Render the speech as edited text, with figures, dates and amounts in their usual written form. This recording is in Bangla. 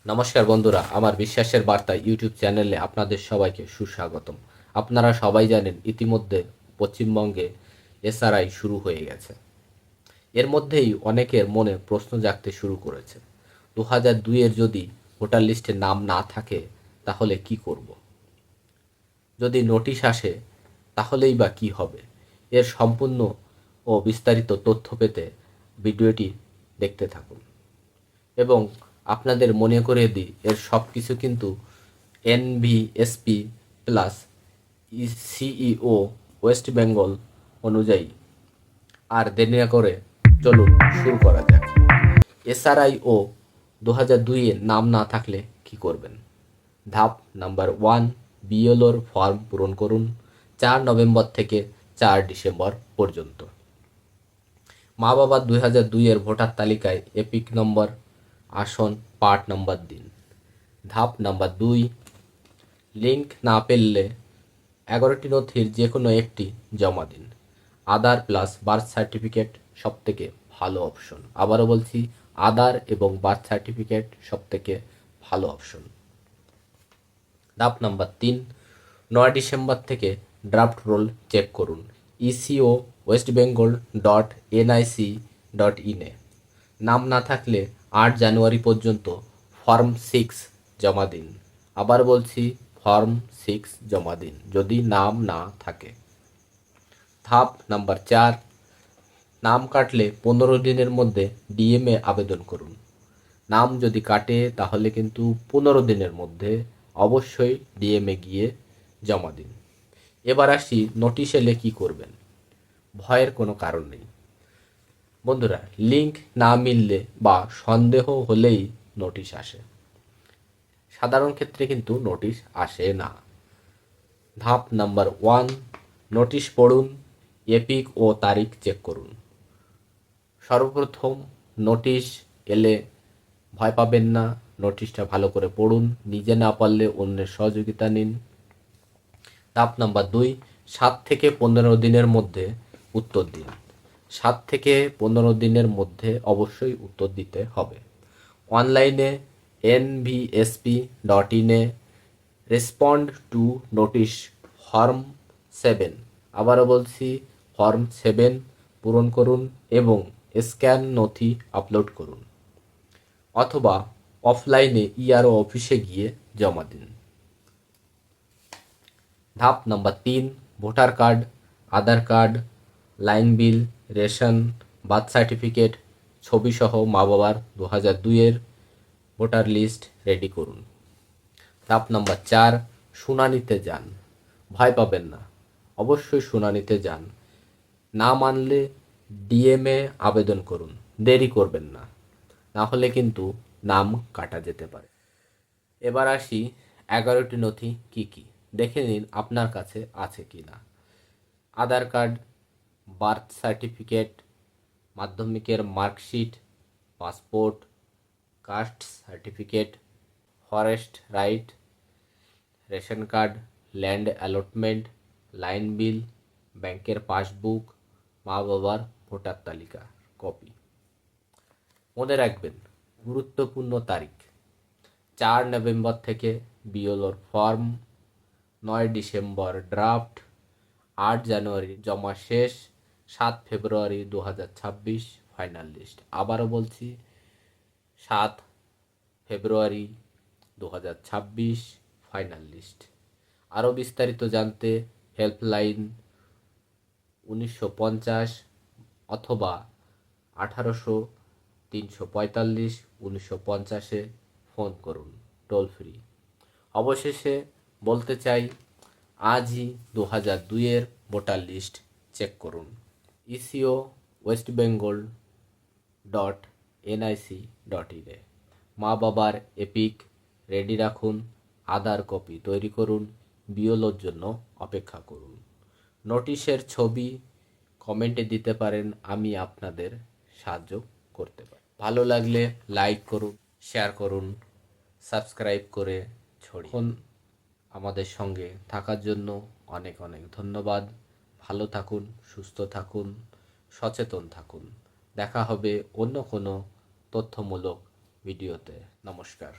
নমস্কার বন্ধুরা, আমার বিশ্বাসের বার্তা ইউটিউব চ্যানেলে আপনাদের সবাইকে সুস্বাগতম। আপনারা সবাই জানেন ইতিমধ্যে পশ্চিমবঙ্গে এসআরআই শুরু হয়ে গেছে। এর মধ্যেই অনেকের মনে প্রশ্ন জাগতে শুরু করেছে, 2002-এর যদি ভোটার লিস্টে নাম না থাকে তাহলে কি করব? যদি নোটিশ আসে তাহলেই বা কি হবে? এর সম্পূর্ণ ও বিস্তারিত তথ্য পেতে ভিডিওটি দেখতে থাকুন। এবং আপনাদের মনে করে দিই, এর সব কিছু কিন্তু NVSP plus CEO West Bengal অনুযায়ী। আর দেরি না করে চলুন শুরু করা যাক। এসআরআই ও 2002-এ নাম না থাকলে কি করবেন? ধাপ নাম্বার 1, বিএলওর ফর্ম পূরণ করুন 4 নভেম্বর থেকে 4 ডিসেম্বর পর্যন্ত। মা বাবার 2002-এর ভোটার তালিকায় এপিক নম্বর, আসন, পার্ট নম্বর দিন। ধাপ নাম্বার 2, লিঙ্ক না পেলে 11টি নথির যে কোনো একটি জমা দিন। আধার প্লাস বার্থ সার্টিফিকেট সবথেকে ভালো অপশন। আবারও বলছি, আধার এবং বার্থ সার্টিফিকেট সবথেকে ভালো অপশন। ধাপ নাম্বার 3, 9 ডিসেম্বর থেকে ড্রাফট রোল চেক করুন ইসিও westbengal.nic.in-এ। নাম না থাকলে 8 জানুয়ারি পর্যন্ত ফর্ম 6 জমা দিন। আবার বলছি, ফর্ম 6 জমা দিন যদি নাম না থাকে। ধাপ নাম্বার 4, নাম কাটলে 15 দিনের মধ্যে ডিএমএ আবেদন করুন। নাম যদি কাটে তাহলে কিন্তু 15 দিনের মধ্যে অবশ্যই ডিএমএ গিয়ে জমা দিন। এবার আসি নোটিশ এলে কী করবেন। ভয়ের কোনো কারণ নেই বন্ধুরা। লিঙ্ক না মিললে বা সন্দেহ হলেই নোটিশ আসে, সাধারণ ক্ষেত্রে কিন্তু নোটিশ আসে না। ধাপ নাম্বার 1, নোটিশ পড়ুন, এপিক ও তারিখ চেক করুন। সর্বপ্রথম নোটিশ এলে ভয় পাবেন না, নোটিশটা ভালো করে পড়ুন, নিজে না পারলে অন্যের সহযোগিতা নিন। ধাপ নাম্বার 2, 7 থেকে 15 দিনের মধ্যে উত্তর দিন। 7 থেকে 15 দিনের মধ্যে অবশ্যই উত্তর দিতে হবে। অনলাইনে nvsp.in-এ রেসপন্ড টু নোটিশ ফর্ম 7, আবারও বলছি ফর্ম 7 পূরণ করুন এবং স্ক্যান নথি আপলোড করুন, অথবা অফলাইনে ইআরও অফিসে গিয়ে জমা দিন। ধাপ নাম্বার 3, ভোটার কার্ড, আধার কার্ড, লাইন বিল, রেশন, বার্থ সার্টিফিকেট, ছবিসহ মা বাবার 2002-এর ভোটার লিস্ট রেডি করুন। ধাপ নাম্বার 4, শুনানিতে যান। ভয় পাবেন না, অবশ্যই শুনানিতে যান। না মানলে ডিএমএ আবেদন করুন, দেরি করবেন না, না হলে কিন্তু নাম কাটা যেতে পারে। এবার আসি 11টি নথি কি কি, দেখে নিন আপনার কাছে আছে কি না। আধার কার্ড, বার্থ সার্টিফিকেট, মাধ্যমিকের marksheet, passport, caste certificate, forest right, ration card, land allotment, line bill, ব্যাংকের পাসবুক, মা বাবার ভোটার তালিকা কপি। মনে রাখবেন গুরুত্বপূর্ণ তারিখ: 4 নভেম্বর থেকে বিএলওর ফর্ম, 9 ডিসেম্বর ড্রাফট, 8 জানুয়ারি জমা শেষ, 7 ফেব্রুয়ারি 2026 ফাইনাল লিস্ট। আবারও বলছি, 7 ফেব্রুয়ারি 2026 ফাইনাল লিস্ট। আরও বিস্তারিত জানতে হেল্পলাইন 1950 অথবা 1800-345-1950-এ ফোন করুন, টোল ফ্রি। অবশেষে বলতে চাই, আজই 2002-এর ভোটার লিস্ট চেক করুন ইসিও westbengal.nic.in-এ। মা বাবার এপিক রেডি রাখুন, আধার কপি তৈরি করুন, বিএলওর জন্য অপেক্ষা করুন। নোটিশের ছবি কমেন্টে দিতে পারেন, আমি আপনাদের সাহায্য করতে পারি। ভালো লাগলে লাইক করুন, শেয়ার করুন, সাবস্ক্রাইব করে ছড়িয়ে আমাদের সঙ্গে থাকার জন্য অনেক অনেক ধন্যবাদ। ভালো থাকুন, সুস্থ থাকুন, সচেতন থাকুন। দেখা হবে অন্য কোনো তথ্যমূলক ভিডিওতে। নমস্কার।